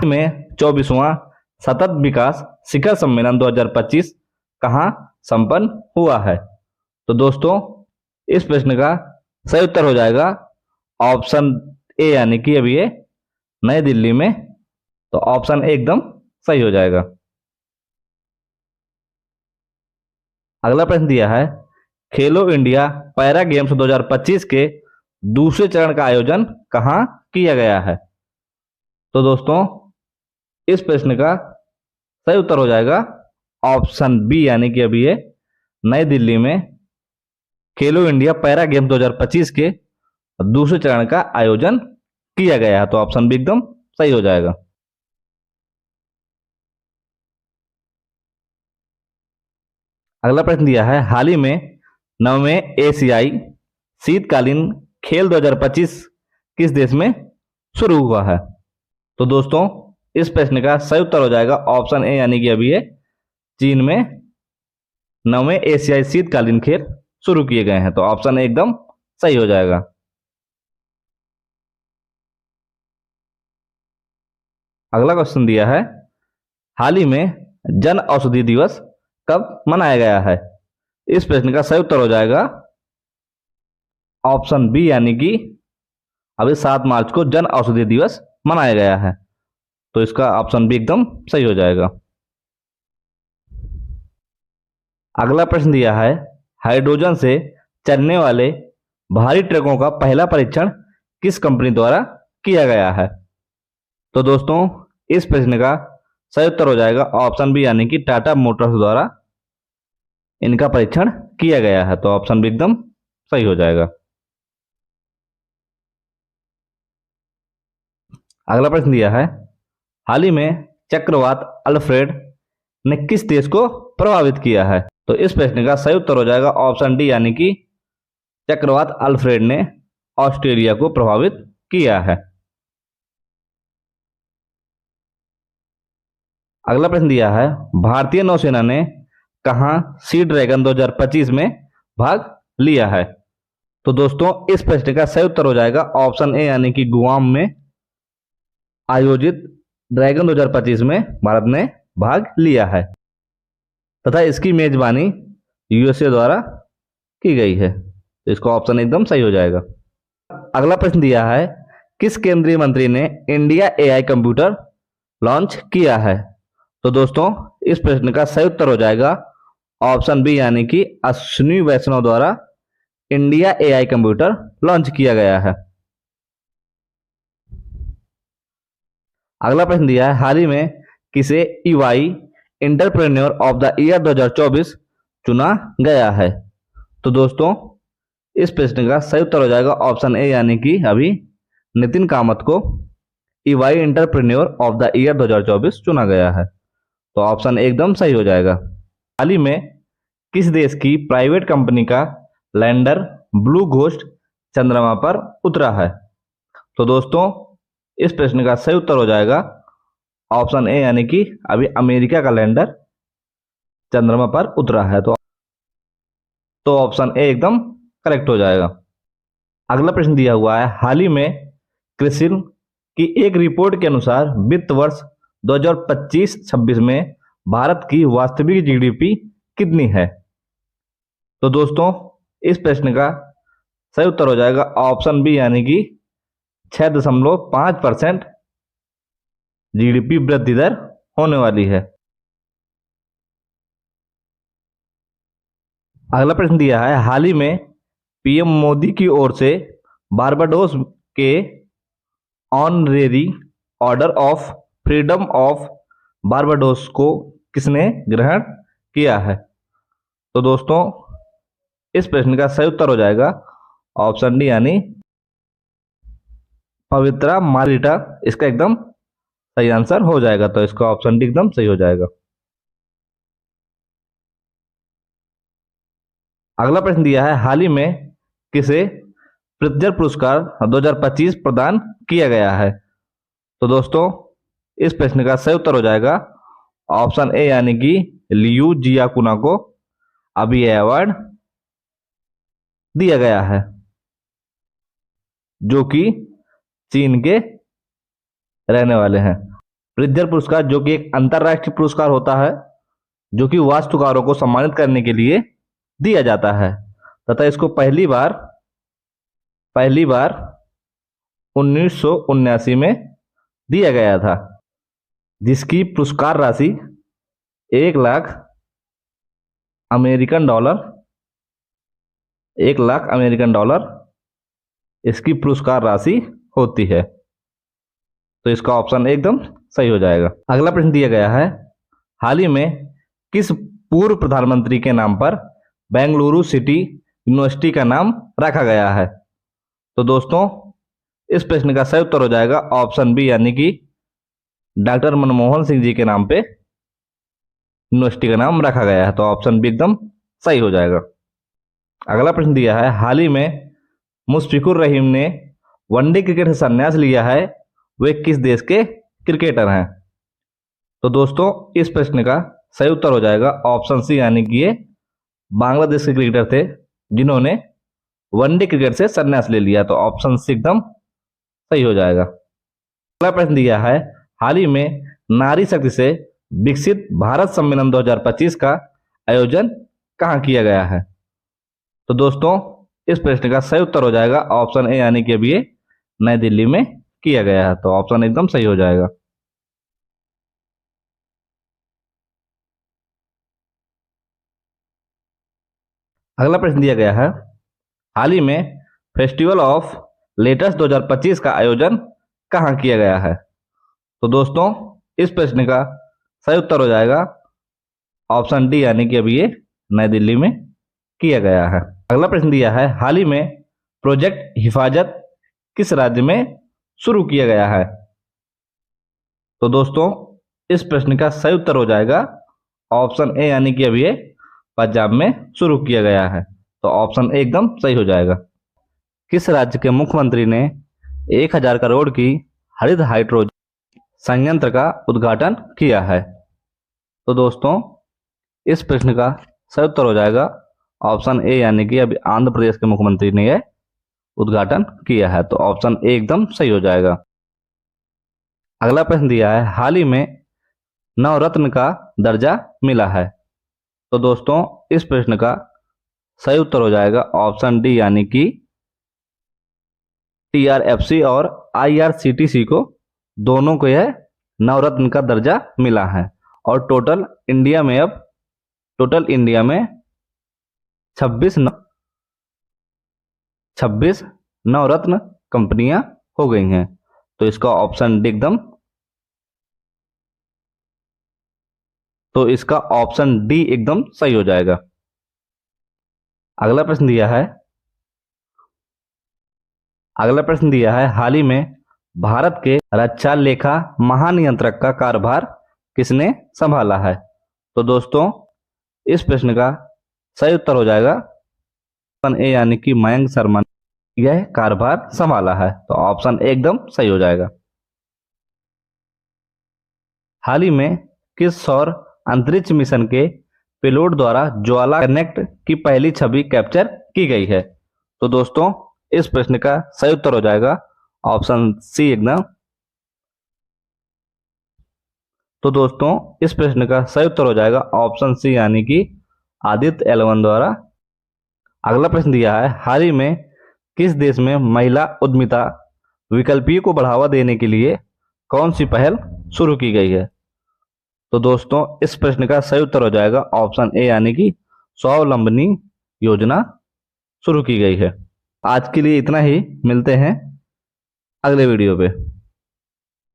में 24वां सतत विकास शिखर सम्मेलन 2025 कहाँ संपन्न हुआ है? तो दोस्तों इस प्रश्न का सही उत्तर हो जाएगा ऑप्शन ए, यानी कि अभी ये नई दिल्ली में। तो ऑप्शन ए एकदम सही हो जाएगा। अगला प्रश्न दिया है, खेलो इंडिया पैरा गेम्स 2025 के दूसरे चरण का आयोजन कहाँ किया गया है? तो दोस्तों इस प्रश्न का सही उत्तर हो जाएगा ऑप्शन बी, यानी कि अभी ये नई दिल्ली में खेलो इंडिया पैरा गेम्स 2025 के दूसरे चरण का आयोजन किया गया है। तो ऑप्शन बी एकदम सही हो जाएगा। अगला प्रश्न दिया है, हाल ही में 9वें एशियाई शीतकालीन खेल 2025 किस देश में शुरू हुआ है? तो दोस्तों इस प्रश्न का सही उत्तर हो जाएगा ऑप्शन ए, यानी कि अभी ये चीन में 9वें एशियाई शीतकालीन खेल शुरू किए गए हैं। तो ऑप्शन ए एकदम सही हो जाएगा। अगला क्वेश्चन दिया है, हाल ही में जन औषधि दिवस कब मनाया गया है? इस प्रश्न का सही उत्तर हो जाएगा ऑप्शन बी, यानी कि अभी 7 मार्च को जन औषधि दिवस मनाया गया है। तो इसका ऑप्शन बी एकदम सही हो जाएगा। अगला प्रश्न दिया है, हाइड्रोजन से चलने वाले भारी ट्रकों का पहला परीक्षण किस कंपनी द्वारा किया गया है? तो दोस्तों इस प्रश्न का सही उत्तर हो जाएगा ऑप्शन बी, यानी कि टाटा मोटर्स द्वारा इनका परीक्षण किया गया है। तो ऑप्शन बी एकदम सही हो जाएगा। अगला प्रश्न दिया है, हाल ही में चक्रवात अल्फ्रेड ने किस देश को प्रभावित किया है? तो इस प्रश्न का सही उत्तर हो जाएगा ऑप्शन डी, यानी कि चक्रवात अल्फ्रेड ने ऑस्ट्रेलिया को प्रभावित किया है। अगला प्रश्न दिया है, भारतीय नौसेना ने कहां सी ड्रैगन 2025 में भाग लिया है? तो दोस्तों इस प्रश्न का सही उत्तर हो जाएगा ऑप्शन ए, यानी कि गुआम में आयोजित ड्रैगन 2025 में भारत ने भाग लिया है तथा इसकी मेजबानी यूएसए द्वारा की गई है। तो इसका ऑप्शन एकदम सही हो जाएगा। अगला प्रश्न दिया है, किस केंद्रीय मंत्री ने इंडिया एआई कंप्यूटर लॉन्च किया है? तो दोस्तों इस प्रश्न का सही उत्तर हो जाएगा ऑप्शन बी, यानी कि अश्विनी वैष्णव द्वारा इंडिया एआई कंप्यूटर लॉन्च किया गया है। अगला प्रश्न दिया है, हाल ही में किसे EY entrepreneur of the year 2024 चुना गया है? तो दोस्तों इस प्रश्न का सही उत्तर हो जाएगा ऑप्शन ए, यानी कि अभी नितिन कामत को EY entrepreneur of the year 2024 चुना गया है। तो ऑप्शन एकदम सही हो जाएगा। हाल ही में किस देश की प्राइवेट कंपनी का लैंडर ब्लू घोस्ट चंद्रमा पर उतरा है? तो दोस्तों इस प्रश्न का सही उत्तर हो जाएगा ऑप्शन ए, यानी कि अभी अमेरिका का लैंडर चंद्रमा पर उतरा है। तो ऑप्शन ए एकदम करेक्ट हो जाएगा। अगला प्रश्न दिया हुआ है, हाल ही में क्रिसिल की एक रिपोर्ट के अनुसार वित्त वर्ष 2025-26 में भारत की वास्तविक जीडीपी कितनी है? तो दोस्तों इस प्रश्न का सही उत्तर हो जाएगा ऑप्शन बी, यानी कि 6.5% जीडीपी वृद्धि दर होने वाली है। अगला प्रश्न दिया है, हाल ही में पीएम मोदी की ओर से बारबाडोस के honorary order of freedom of Barbados को किसने ग्रहण किया है? तो दोस्तों इस प्रश्न का सही उत्तर हो जाएगा ऑप्शन डी, यानी पवित्रा मारिटा इसका एकदम सही आंसर हो जाएगा। तो इसका ऑप्शन डी एकदम सही हो जाएगा। अगला प्रश्न दिया है, हाल ही में किसे प्रित्जर पुरस्कार 2025 प्रदान किया गया है? तो दोस्तों इस प्रश्न का सही उत्तर हो जाएगा ऑप्शन ए, यानी कि लियू जियाकुना को अभी यह अवार्ड दिया गया है, जो कि चीन के रहने वाले हैं। प्रित्जर पुरस्कार जो कि एक अंतरराष्ट्रीय पुरस्कार होता है जो कि वास्तुकारों को सम्मानित करने के लिए दिया जाता है तथा इसको पहली बार 1979 में दिया गया था, जिसकी पुरस्कार राशि 1 लाख अमेरिकन डॉलर इसकी पुरस्कार राशि होती है। तो इसका ऑप्शन एकदम सही हो जाएगा। अगला प्रश्न दिया गया है, हाल ही में किस पूर्व प्रधानमंत्री के नाम पर बेंगलुरु सिटी यूनिवर्सिटी का नाम रखा गया है? तो दोस्तों इस प्रश्न का सही उत्तर हो जाएगा ऑप्शन बी, यानी कि डॉक्टर मनमोहन सिंह जी के नाम पे यूनिवर्सिटी का नाम रखा गया है। तो ऑप्शन बी एकदम सही हो जाएगा। अगला प्रश्न दिया है, हाल ही में मुशफिकुर रहीम ने वनडे क्रिकेट से संन्यास लिया है, वे किस देश के क्रिकेटर हैं? तो दोस्तों इस प्रश्न का सही उत्तर हो जाएगा ऑप्शन सी, यानी कि ये बांग्लादेश के क्रिकेटर थे जिन्होंने वनडे क्रिकेट से संन्यास ले लिया। तो ऑप्शन सी एकदम सही हो जाएगा। अगला प्रश्न दिया है, हाल ही में नारी शक्ति से विकसित भारत सम्मेलन 2025 का आयोजन कहाँ किया गया है? तो दोस्तों इस प्रश्न का सही उत्तर हो जाएगा ऑप्शन ए, यानी कि अभी ये नई दिल्ली में किया गया है। तो ऑप्शन एकदम सही हो जाएगा। अगला प्रश्न दिया गया है, हाल ही में फेस्टिवल ऑफ लेटर्स 2025 का आयोजन कहाँ किया गया है? तो दोस्तों इस प्रश्न का सही उत्तर हो जाएगा ऑप्शन डी, यानी कि अभी ये नई दिल्ली में किया गया है। अगला प्रश्न दिया है, हाल ही में प्रोजेक्ट हिफाजत किस राज्य में शुरू किया गया है? तो दोस्तों इस प्रश्न का सही उत्तर हो जाएगा ऑप्शन ए, यानी कि अभी ये पंजाब में शुरू किया गया है। तो ऑप्शन ए एकदम सही हो जाएगा। किस राज्य के मुख्यमंत्री ने 1000 करोड़ की हरित हाइड्रोजन संयंत्र का उद्घाटन किया है? तो दोस्तों इस प्रश्न का सही उत्तर हो जाएगा ऑप्शन ए, यानी कि अभी आंध्र प्रदेश के मुख्यमंत्री ने यह उद्घाटन किया है। तो ऑप्शन ए एकदम सही हो जाएगा। अगला प्रश्न दिया है, हाल ही में नवरत्न का दर्जा मिला है। तो दोस्तों इस प्रश्न का सही उत्तर हो जाएगा ऑप्शन डी, यानी कि TRFC और IRCTC को दोनों को यह नवरत्न का दर्जा मिला है और टोटल इंडिया में 26 नवरत्न कंपनियां हो गई हैं। तो इसका ऑप्शन डी एकदम सही हो जाएगा। अगला प्रश्न दिया है, हाल ही में भारत के रक्षा लेखा महानियंत्रक का कार्यभार किसने संभाला है? तो दोस्तों इस प्रश्न का सही उत्तर हो जाएगा ऑप्शन ए, यानी कि मयंक शर्मा ने यह कार्यभार संभाला है। तो ऑप्शन ए एकदम सही हो जाएगा। हाल ही में किस सौर अंतरिक्ष मिशन के पेलोड द्वारा ज्वाला कनेक्ट की पहली छवि कैप्चर की गई है? तो दोस्तों इस प्रश्न का सही उत्तर हो जाएगा ऑप्शन सी एकदम। तो दोस्तों इस प्रश्न का सही उत्तर हो जाएगा ऑप्शन सी, यानी कि आदित्य L1 द्वारा। अगला प्रश्न दिया है, हाल ही में किस देश में महिला उद्यमिता विकल्पीय को बढ़ावा देने के लिए कौन सी पहल शुरू की गई है? तो दोस्तों इस प्रश्न का सही उत्तर हो जाएगा ऑप्शन ए, यानी कि स्वावलंबनी योजना शुरू की गई है। आज के लिए इतना ही, मिलते हैं अगले वीडियो पे।